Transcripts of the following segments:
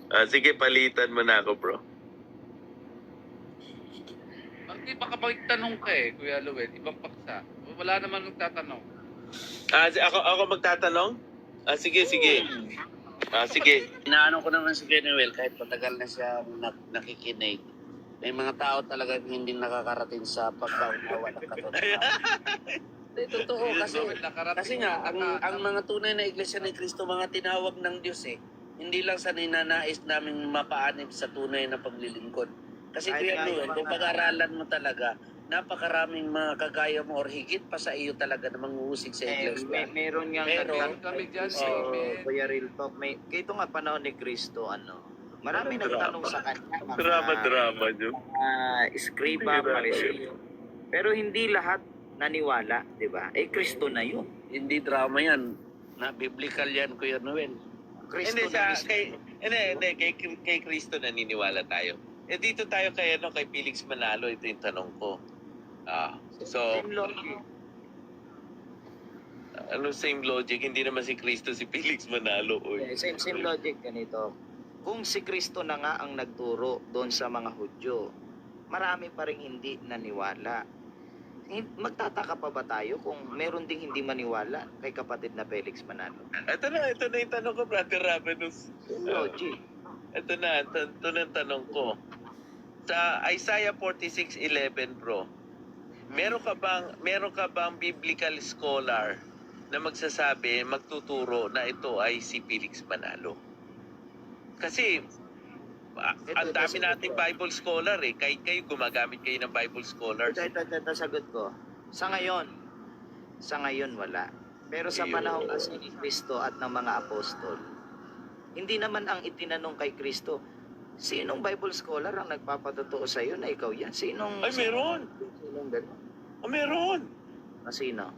Sige, palitan mo na ako, bro. Hindi baka magtanong ka Kuya Luwen, ibang paksa. Wala naman nagtatanong. Ako magtatanong? Sige. Sige. Inaano ko naman si Genuel kahit matagal na siya nakikinig. May mga tao talaga hindi nakakarating sa pagkaunawa ng katotohanan. Hindi, totoo kasi nga ang mga tunay na iglesia ni Kristo mga tinawag ng Diyos Hindi lang sa ninanais naming mapaanib sa tunay na paglilingkod. Kasi Kuya Noel, kung pag-aralan mo talaga, napakaraming mga kagaya mo or higit pa sa iyo talaga na manghuhusig sa iglesia. Meron nga kami dyan, Kuya Real Talk, ito nga panahon ni Kristo, marami nagtanong sa kanya. Drama nyo. Skriba, Pariseo. Pero hindi lahat naniwala, di ba? Kristo na yun. Hindi drama yan. Na biblical yan, Kuya Noel. Kristo Hindi, na mismo. kay Kristo naniniwala tayo. Dito tayo kay Felix Manalo, ito yung tanong ko. Same logic. Same logic? Hindi naman si Kristo si Felix Manalo. Same logic ganito. Kung si Kristo na nga ang nagturo doon sa mga Hudyo, marami pa rin hindi naniwala. Magtataka pa ba tayo kung meron ding hindi maniwala kay kapatid na Felix Manalo? Ito na yung tanong ko, Brother Ravenous. Logic. Ito na yung tanong ko. Sa Isaiah 46:11, bro, meron ka bang biblical scholar na magtuturo na ito ay si Felix Manalo? Kasi ang dami nating Bible scholar kayo gumagamit kayo ng Bible scholars. Ito sagot ko. Sa ngayon wala. Pero sa panahon kasi ni Kristo at ng mga apostol, hindi naman ang itinanong kay Kristo, sinong Bible scholar ang nagpapatotoo sa iyo na ikaw yan? Ay, meron. Sinong gano'n? Meron. Sino?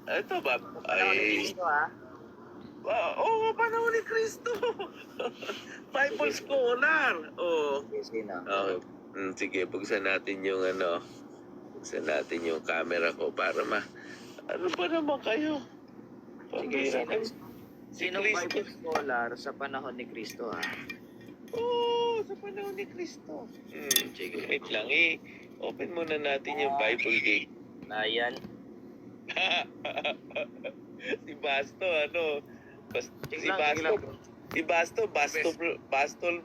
Ito ba? Panahon ni Kristo Panahon ni Kristo. Bible scholar. Sino? Sige, buksan natin yung camera ko para ano ba naman kayo? Sige, Si sinong Kristo. Bible scholar sa panahon ni Kristo Sa panahon ni Kristo. Sige, wait lang open muna natin yung Bible gate. Yan. Si Basto,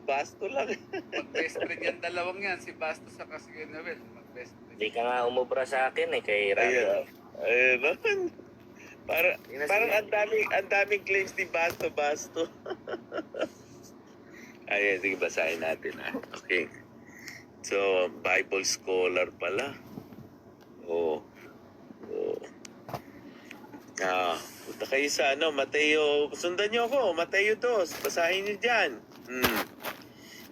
Basto lang. Mag-best friend yan, dalawang yan. Si Basto sa si Kuya Noel. Mag-best friend. Hindi ka nga umubra sa akin kay Ravi. Ayun. Parang ang daming claims ni Basto. Ayan, sige, basahin natin Okay. So, Bible scholar pala. Punta kayo sa Mateo. Sundan niyo ako. Mateo 2. Basahin niyo dyan.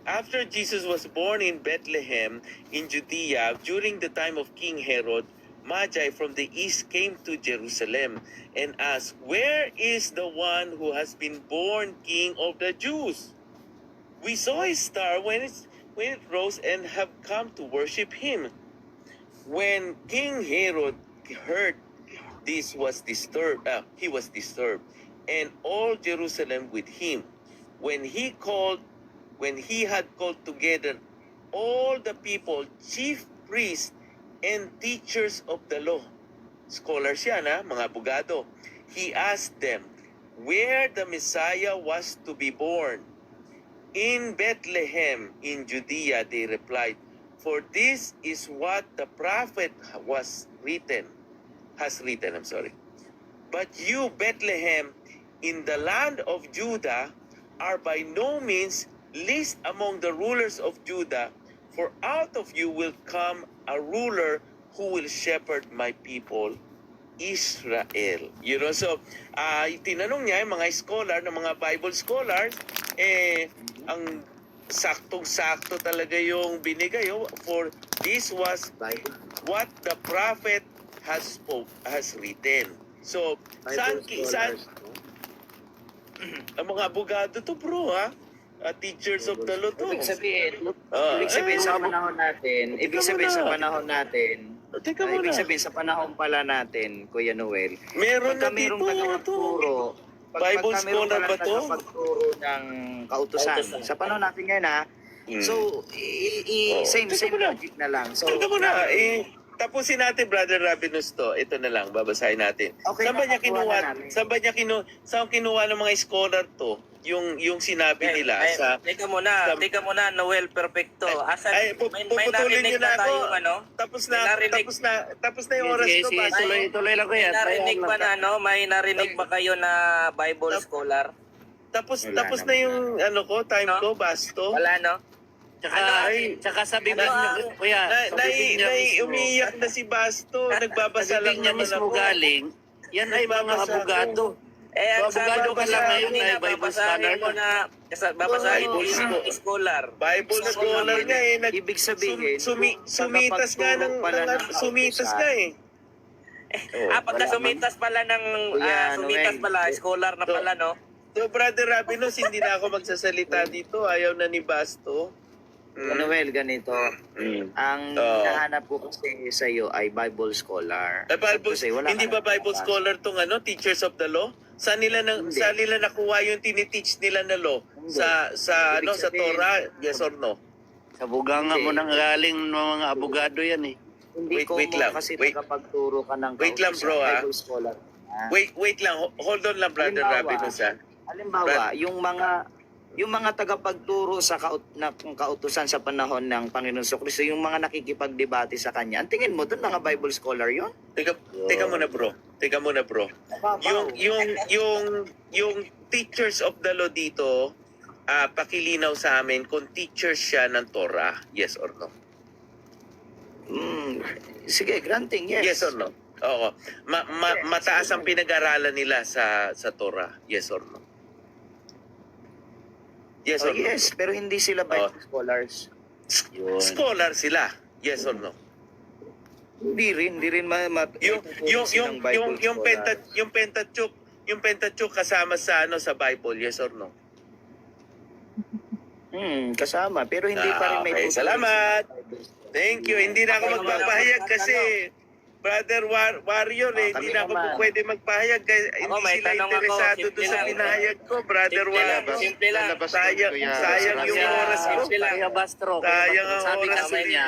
After Jesus was born in Bethlehem in Judea during the time of King Herod, Magi from the east came to Jerusalem and asked, "Where is the one who has been born King of the Jews? We saw his star when it rose and have come to worship him." When King Herod heard this, he was disturbed, and all Jerusalem with him. When he had called together all the people, chief priests and teachers of the law, scholars yan mga abogado, he asked them where the Messiah was to be born. "In Bethlehem in Judea," they replied, "for this is what the prophet has written. But you, Bethlehem, in the land of Judah, are by no means least among the rulers of Judah, for out of you will come a ruler who will shepherd my people, Israel." So, tinanong niya yung mga scholar, ng mga Bible scholars, ang saktong-sakto talaga yung binigay. For this was what the prophet has written. So, saan ang mga abogado to, bro, teachers of the law to. Ibig sabihin sa panahon natin, ibig sabihin sa panahon pala natin, Kuya Noel, Meron na merong dito. nagtuturo Bible pagka meron scholar ka ba lang to? tagapagturo ng kautusan. Sa panahon natin ngayon ha, Mm. so Oh, same teka muna. logic na lang. So, Teka muna, tapusin natin, Brother Rabinus to. Ito na lang, babasahin natin. Okay, Saan ba niya nakuha kinuha? na namin. Saan kinuha ng mga scholar to? Yung sinabi nila sa... Teka muna, Noel Perfecto. Ay, May puputulin narinig niyo na na ako. tayong ano? Tapos May na, narinig- tapos na yung oras Sige, ko. sige, Pastor. tuloy lang ko May yan. narinig ba na ano? May narinig ba kayo na Bible scholar? Tapos Wala na naman. yung time No? ko, Basto. Wala no? Tsaka sa bibig Ano niya, kuya, sa bibig niya mismo, Umiiyak na si Basto. Nagbabasa sa bibig lang niya naman mismo ako. galing, yan ay mga Babasa abogado. Ang Abogado ka lang ngayon ay Bible scholar mo na babasahin mo yung scholar. Bible scholar nga eh. Ibig sabihin, Sumitas nga ng sumitas nga eh. Pagka wala sumitas pala ng Kuya sumitas Noel. pala, scholar na pala no? So, Brother Rabinos, hindi na ako magsasalita dito. Ayaw na ni Basto. Noel, ganito. Mm. Ang Oo. hinahanap ko kasi sa iyo ay Bible scholar. Bible, Kasi wala hindi ka ba Bible nababasa. scholar tong Teachers of the Law? Saan nila Hindi. nakuha yung tiniteach nila na law? Hindi. Sa Ibig sa sabihin- Torah? Yes or no? Sa buganga mo nang galing ng mga abogado yan eh. Hindi Wait ko lang. kasi Wait. tagapagturo ka ng Wait lang, kautusan, bro, ah. Bible scholar. Wait lang. Hold on lang, Brother Halimbawa, Rabinos. Halimbawa, yung mga tagapagturo sa kautusan sa panahon ng Panginoon Kristo, yung mga nakikipagdebate sa kanya, ang tingin mo doon mga Bible scholar yon? Teka muna, bro. Yung teachers of the law dito, pakilinaw sa amin kung teachers siya ng Torah. Yes or no? Sige, granting, yes. Yes or no? Oo. Mataas ang pinag-aralan nila sa Torah. Yes or no? Yes Oh, or no? yes, pero hindi sila Bible scholars. Scholar sila. Yes or no? Hindi rin Yung Pentateuch kasama sa sa Bible. Yes or no? Kasama, pero hindi pa rin may Okay, tutuloy salamat. sa Bible scholar. Thank you. Hindi na ako magpapahayag kasi Brother Warrior, hindi na ako naman. pwede magpahayag kasi hindi may sila tanong ako. interesado doon Simple sa lang. pinahayag ko, Brother Warrior. Simple lang. Sayang yung oras ko. Kaya Bastro, Sayang ang sabi oras kasi ko. niya,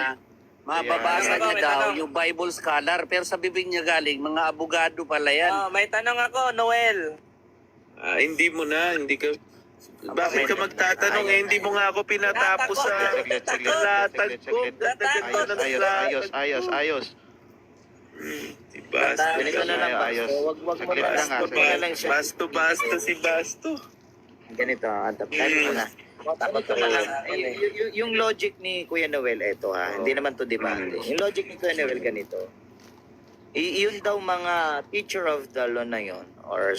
mababasa Ayan. niya May daw tanong. yung Bible scholar, pero sa bibig niya galing, mga abogado pala yan. May tanong ako, Noel. Hindi mo na, hindi ka... Bakit ka magtatanong eh? Hindi mo nga ako pinatapos sa latag ko. Ayos. Diba? Ganito na lang, Ayos. Basto. Wag mo na lang. Kaya lang siya. Basto si Basto. Ganito, tayo na. Ganito na lang. Yung logic ni Kuya Noel, eto hindi naman to debate. Yung logic ni Kuya Noel ganito. Yun daw mga teacher of the law na yun, or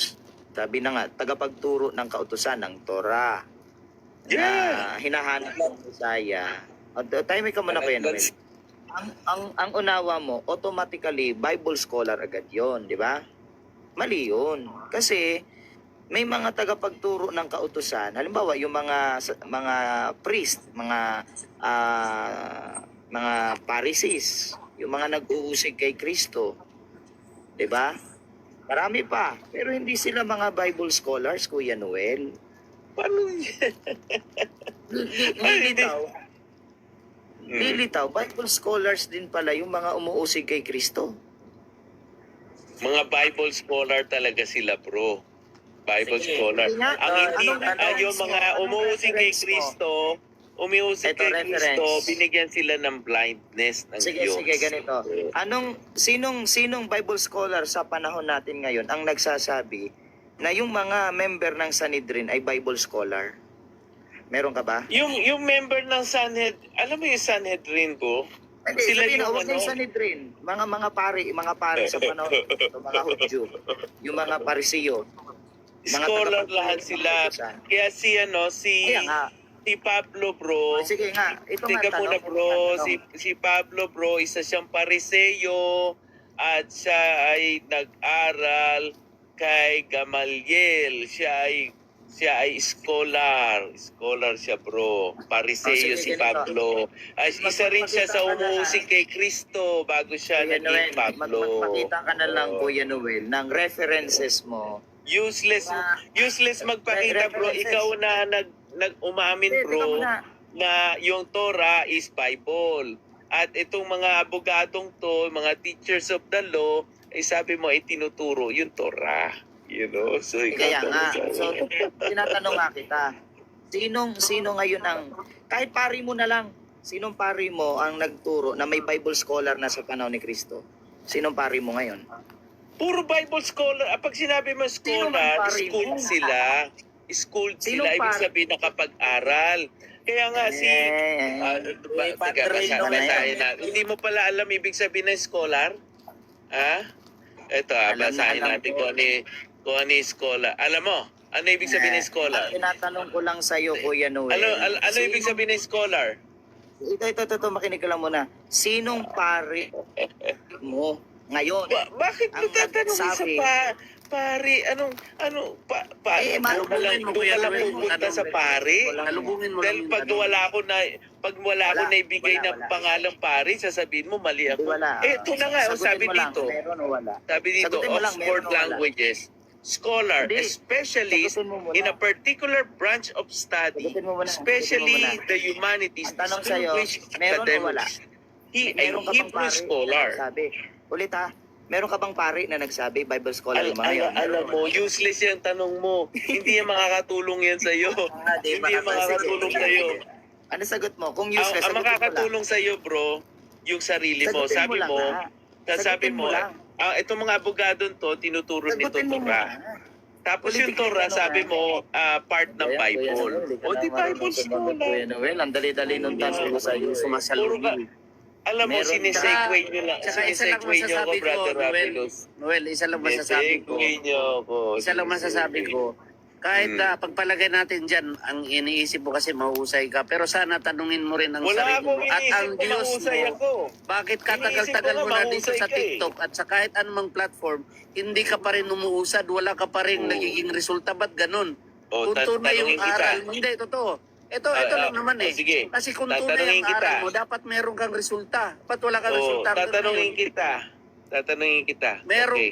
sabi na nga, tagapagturo ng kautusan ng Torah. Na hinahanap ng Messiah. Time ka muna, Kuya Noel. Ang unawa mo, automatically, Bible scholar agad yon, di ba? Mali yun. Kasi, may mga tagapagturo ng kautusan. Halimbawa, yung mga priest, mga Pharisees, yung mga nag-uusig kay Kristo. 'Di ba? Marami pa. Pero hindi sila mga Bible scholars, Kuya Noel. Paano Lilitaw, Bible scholars din pala yung mga umuusig kay Kristo. Mga Bible scholar talaga sila, bro. Bible Sige. scholar. Hindi nga. Ang hindi Anong yung mga anong umuusig kay reference mo? Kristo, umiusig Ito, kay reference. Kristo, binigyan sila ng blindness ng Sige, Diyos. ganito. Sinong Bible scholar sa panahon natin ngayon ang nagsasabi na yung mga member ng Sanhedrin ay Bible scholar? Meron ka ba? Yung member ng Sanhedrin, alam mo yung Sanhedrin ko? Hindi, Sila sabihin, yung huwag na yung Sanhedrin. Mga pari sa panahon ito, mga Hudyo, yung mga Parisiyo. Scholar lahat sila. Kaya si Kaya nga. si Pablo, bro. Sige nga, ito nga Teka muna, tanong. bro. Si Pablo, bro, isa siyang Pariseyo at siya ay nag-aral kay Gamaliel. Siya ay scholar. Scholar siya, bro. Pariseyo Sige, si ganito. Pablo. Ay, isa rin siya sa umuusig kay Kristo bago siya Kuya naging Noel, Pablo. magpakita ka na lang, Kuya Noel, ng references mo Useless magpakita, bro. References. Ikaw na nag-umamin, Teka bro, muna. na yung Torah is Bible. At itong mga abogadong to, mga teachers of the law, sabi mo ay tinuturo yung Torah. You know? So, Kaya nga, so tinatanong nga kita, sino ngayon ang, kahit pari mo na lang, sinong pari mo ang nagturo na may Bible scholar na sa panahon ni Kristo? Sinong pari mo ngayon? puro Bible scholar. Pag sinabi mo Sino man scholar, pari mo? schooled sila. Schooled Sinong sila, ibig pari? sabihin nakapag-aral. Kaya nga Padre teka, no, basahin na. Hindi mo pala alam ibig sabihin ng scholar? Ha? Ito basahin alam natin ko. kung ano yung scholar. Alam mo, ano ibig sabihin ng scholar? Ang tinatanong ko lang sa iyo, Kuya Noel. Ano ibig sabihin ng scholar? Ito, makinig ka lang muna. Sinong pari mo ngayon? Bakit mo Ang tatanong sa nagsabi- pari? Salubungin mo, Doon Kuya ka lang Noel, pupunta sa tanong. pari? Salubungin mo Dahil lang pag yung wala ako Wala. na ibigay Wala. ng pangalang pari, sasabihin mo mali Hindi, ako. wala. Ito na nga, Sagutin sabi mo lang, dito. meron o wala? Sabi dito, Sagutin mo lang, Oxford meron o wala? Languages. Scholar, Hindi. a specialist Sagutin mo muna. in a particular branch of study, Sagutin mo muna. especially Sagutin mo muna. the humanities, Ang tanong sa'yo, distinguished meron o wala? academics. He a Meron ka bang Hebrew pari scholar. na nagsabi? Ulit ha, meron ka bang pari na nagsabi, Bible scholar yung mga yun? Alam mo, useless yung tanong mo. Hindi yan makakatulong yan sa'yo. Di Hindi yan makakatulong Sige. sa'yo. Ano sagot mo? Kung Ang useless, sagutin mo lang. makakatulong sa'yo, bro, yung sarili mo. Sagutin Sabi lang, mo, ha? sabi Sagutin mo, lang. itong mga abogadong to, tinuturo nito Sagutin mo Torah. muna. Tapos yung Political Torah, ano, sabi ha? mo, part ng Bible. O di Bible scholar. Kuya Noel, ang dali-dali nung tanong ko sa iyo. sumasalubong. Alam mo, Meron sinesegue nyo lang. Tsaka isa lang Sinesegue nyo ako, masasabi ko, Brother Noel. Rapidus. Noel, isa lang masasabi ko. Sinesegue nyo ako. Isa lang masasabi ko. Kahit pagpalagay natin dyan, ang iniisip mo kasi mahusay ka. Pero sana tanungin mo rin ang Wala sarili mo. akong At ang iniisip na Diyos mahusay mo, ako. bakit Iniisip katagal-tagal ko mo na na dito mahusay sa ka eh. TikTok at sa kahit anumang platform, hindi ka pa rin umuusad, wala ka pa rin Oo. nagiging resulta. Ba't ganun? O, Kung tunay yung tatanungin kita. aral mo, hindi, totoo. Ito lang naman eh. Sige. Kasi kung tunay Tatanungin ang kita. aral mo, dapat meron kang resulta. Ba't wala kang O, resulta? tatanungin kita. Meron Okay.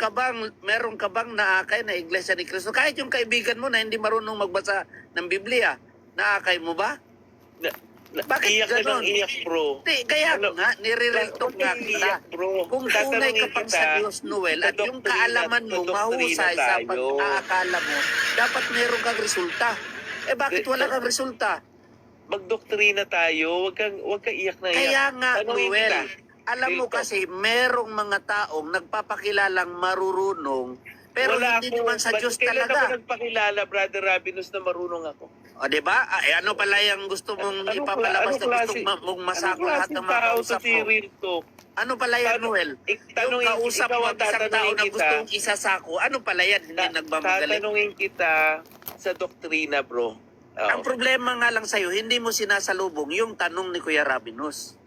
ka bang naakay na Iglesia ni Cristo? Kahit yung kaibigan mo na hindi marunong magbasa ng Biblia, naakay mo ba? Bakit Iyak ka ganon? ng iyak, bro. Hindi, kaya Ano? nga, nire-real-talk nga kita. Iyak, bro. Kung tunay ka pang sa Diyos, Noel, at yung kaalaman mo, mahusay sa pag-aakala mo, dapat meron kang resulta. Eh bakit wala kang resulta? Magdoktrina tayo, wag kang iyak na iyak. Kaya nga, Tanungin Noel, kita. alam mo Dito. kasi merong mga taong nagpapakilalang marurunong, pero hindi naman sa Diyos Kailan ako talaga. nagpakilala, Brother Rabinus, na marunong ako? O, di ba? Ano pala yung gusto mong Anong ipapalabas na gusto klase- mong masako lahat ng mga tao sa kausap mo? Cyril to? Ano pala yan, Noel? Yung Tanungin, kausap ikaw mo ang ang isang tao tatanungin na kita. gustong isasako, ano pala yan? Hindi nagmamagaling. Tatanungin kita sa doktrina, bro. Ang problema nga lang sa'yo, hindi mo sinasalubong yung tanong ni Kuya Rabinus.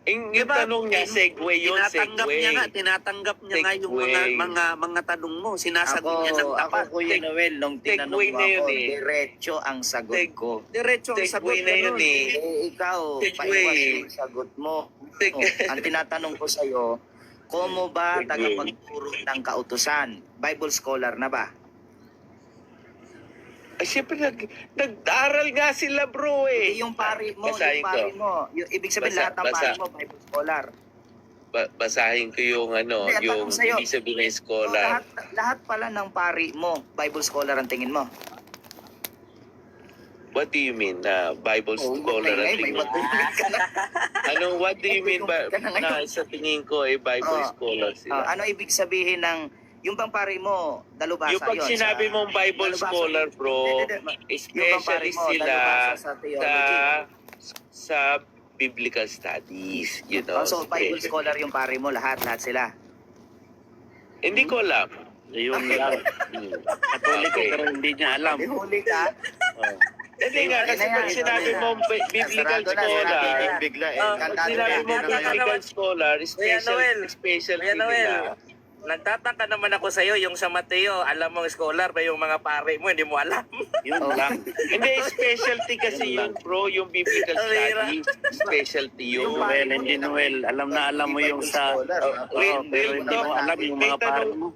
Yung Diba? tanong niya, segue yun, Tinatanggap niya nga yung Segue. mga tanong mo. Sinasagot niya ng Ako, tapat. Kuya Noel, nung tinanong Segue mo na yun ako, eh. diretso ang sagot ko. Diretso ang sagot. Segue na yun ganun. eh. Ikaw, Segue. paiwas yung sagot mo. Ang tinatanong ko sa'yo, komo ba Segue. tagapagturo ng kautusan? Bible scholar na ba? Ay, syempre, nag-aral nga sila, bro, Hindi eh. yung pari mo, Basahin yung pari ko. mo. Ibig sabihin lahat ng pari mo, Bible scholar. Basahin ko yung Hindi, ang yung tanong sa'yo. ibig sabihin ng So, scholar. lahat pala ng pari mo, Bible scholar ang tingin mo. What do you mean na Bible scholar ang May tingin? matuloy ka na. What do you mean ba Ka na na ngayon. sa tingin ko ay Bible scholar sila? Ano ibig sabihin ng, yung bang pari mo, dalubhasa Yung pag yun, sinabi mong Bible dalubhasa- scholar, bro, Hindi. Yung bang pari specialist mo, sila dalubhasa sa theology. sa biblical studies, you know. So, Bible scholar yung pari mo, lahat sila. Hindi ko alam. Yun lang. Katoliko Okay. pero hindi niya alam. May huli ka. Hindi nga, kasi Ayun na pag yan, sinabi ayun na. mo biblical Sarado na, scholar, sarado na. Bigla eh. pag Kantado sinabi na, mo hindi na biblical scholar, Kuya Noel, specialty Kuya Noel, nila. nagtataka naman ako sa iyo yung sa Mateo, alam mo scholar pa yung mga pare mo, hindi mo alam. Yun Oh. lang. Hindi, specialty kasi yun, bro, yung biblical Ang hira. study. Specialty yun. Noel, hindi Noel. Alam mo yung sa... Scholar, Oo, pero hindi mo alam yung mga pare mo.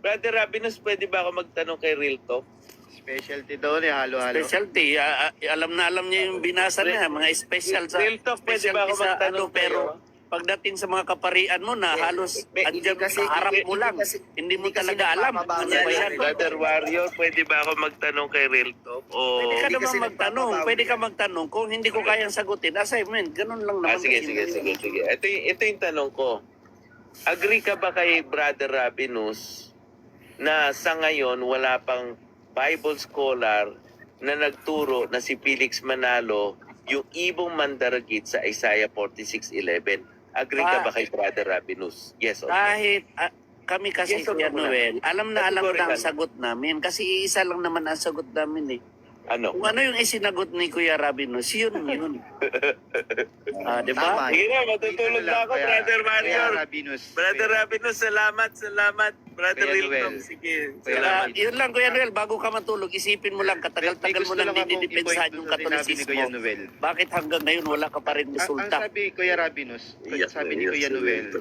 Brother Rabinus, pwede ba ako magtanong kay Real Talk? Specialty daw ni halo-halo. Specialty, alam niya yung binasa niya, mga special sa Real Talk, pwede ba ako specialty sa magtanong pero kayo? pagdating sa mga kaparian mo na halos andyan kasi- sa harap mo hindi lang, kasi- hindi mo hindi kasi talaga alam nagpapabawal ano ba yan. Brother Warrior, pwede ba ako magtanong kay Real Talk? O... Pwede ka Hindi naman kasi magtanong, nagpapabawal pwede ka yan. magtanong. Kung hindi ko kayang sagutin, assignment, ganun lang naman. Sige, kasi. sige. Ito yung tanong ko. Agree ka ba kay Brother Rabinus na sa ngayon wala pang Bible scholar na nagturo na si Felix Manalo yung ibong mandaragit sa Isaiah 46:11? Agree ka ba kay Brother Rabinus? Yes or no? Kahit kami kasi, Yes, Kuya oo naman. Noel, alam na Categorical. ang sagot namin. Kasi iisa lang naman ang sagot namin eh. Ano? Kung ano yung isinagot ni Kuya Rabinus, yun. Di ba? Tama. Sige na, matutulog na ako, Brother Warrior. Rabinus. Brother Rabinus, salamat. Brother Kuya Real Noel. Talk, sige. Kuya Salamat. Yun lang, Kuya Noel, bago ka matulog, isipin mo lang, katagal-tagal mo lang dinidepensahan yung katolisismo. Noel. Bakit hanggang ngayon wala ka pa rin Ang resulta? sabi Kuya Rabinus, sabi ni Kuya Noel,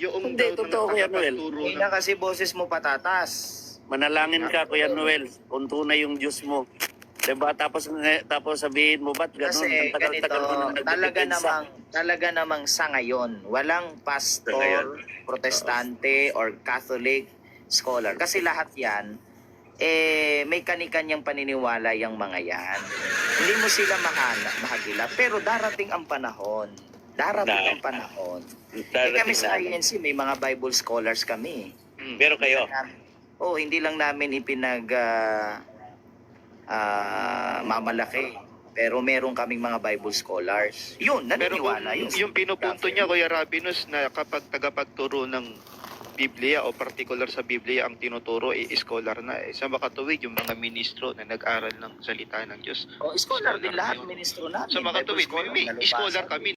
yung Hindi, totoo, Kuya Noel. Hindi na kasi boses mo patatas. Manalangin ka, Kuya Noel, kung tunay yung Diyos mo. Diba? Tapos sabihin mo, ba't ganun? Kasi Ang ganito, tagal-tagal mo nang nagdedepensa. talaga namang sa ngayon, walang Sa pastor, ngayon. protestante, or Catholic scholar. Kasi lahat yan, may kanikanyang paniniwala yung mga yan. Hindi mo sila mahagila, pero darating ang panahon. Darating ang panahon. Kami sa INC, may mga Bible scholars kami. Pero kayo, Hindi lang namin mamalaki. Pero meron kaming mga Bible scholars. Yun, Pero kung naniniwala yun. yung pinupunto niya, Kuya Rabinus, na kapag tagapagturo ng Biblia o particular sa Biblia ang tinuturo, scholar na. Sa makatuwid, yung mga ministro na nag-aral ng salita ng Diyos. Scholar din lahat, ministro namin. Sa makatuwid, Bible may nalabasa. scholar kami